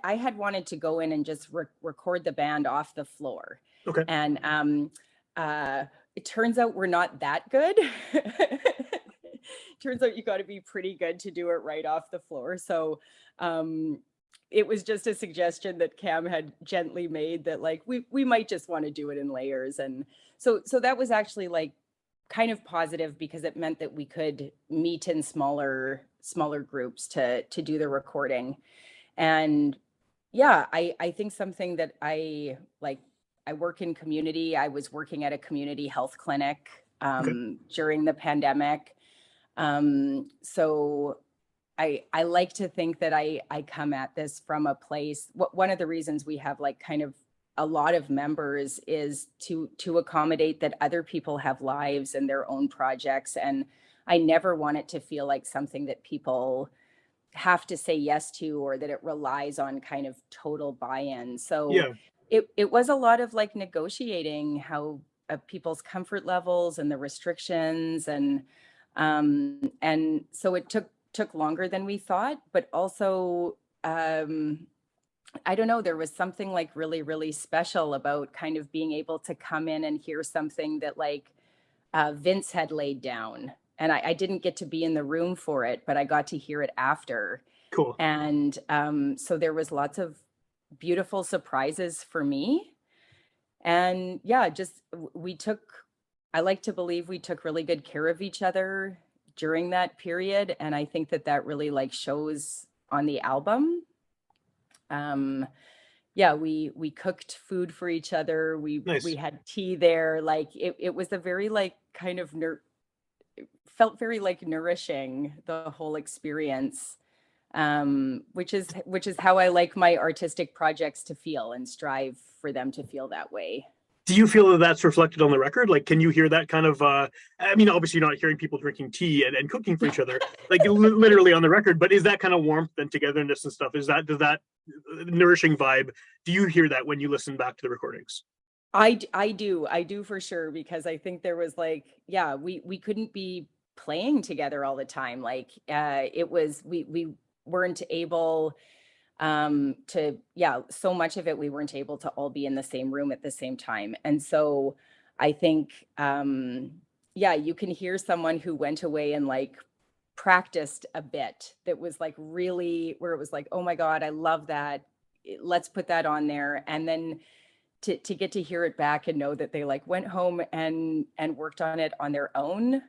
I had wanted to go in and just record the band off the floor. Okay. And it turns out we're not that good. Turns out you got to be pretty good to do it right off the floor. So it was just a suggestion that Cam had gently made that like we might just want to do it in layers. And so that was actually like kind of positive because it meant that we could meet in smaller groups to do the recording. And yeah, I think something that I work in community. I was working at a community health clinic during the pandemic. So I like to think that I come at this from a place. One of the reasons we have like kind of a lot of members is to accommodate that other people have lives and their own projects. And I never want it to feel like something that people have to say yes to, or that it relies on kind of total buy-in. So it was a lot of like negotiating how people's comfort levels and the restrictions, and so it took longer than we thought, but also I don't know, there was something like really, really special about kind of being able to come in and hear something that like Vince had laid down. And I didn't get to be in the room for it, but I got to hear it after. Cool. And so there was lots of beautiful surprises for me. And yeah, just I like to believe we took really good care of each other during that period. And I think that really like shows on the album. Yeah, we cooked food for each other. We had tea there. Like it was a very like kind of felt very like nourishing, the whole experience, which is how I like my artistic projects to feel and strive for them to feel that way. Do you feel that that's reflected on the record? Like, can you hear that kind of, I mean, obviously you're not hearing people drinking tea and cooking for each other, like literally on the record, but is that kind of warmth and togetherness and stuff? Does that nourishing vibe, do you hear that when you listen back to the recordings? I do for sure, because I think there was like, yeah, we couldn't be playing together all the time. Like it was, we weren't able so much of it, we weren't able to all be in the same room at the same time. And so I think, you can hear someone who went away and like practiced a bit that was like really, where it was like, oh my God, I love that. Let's put that on there. And then to get to hear it back and know that they like went home and worked on it on their own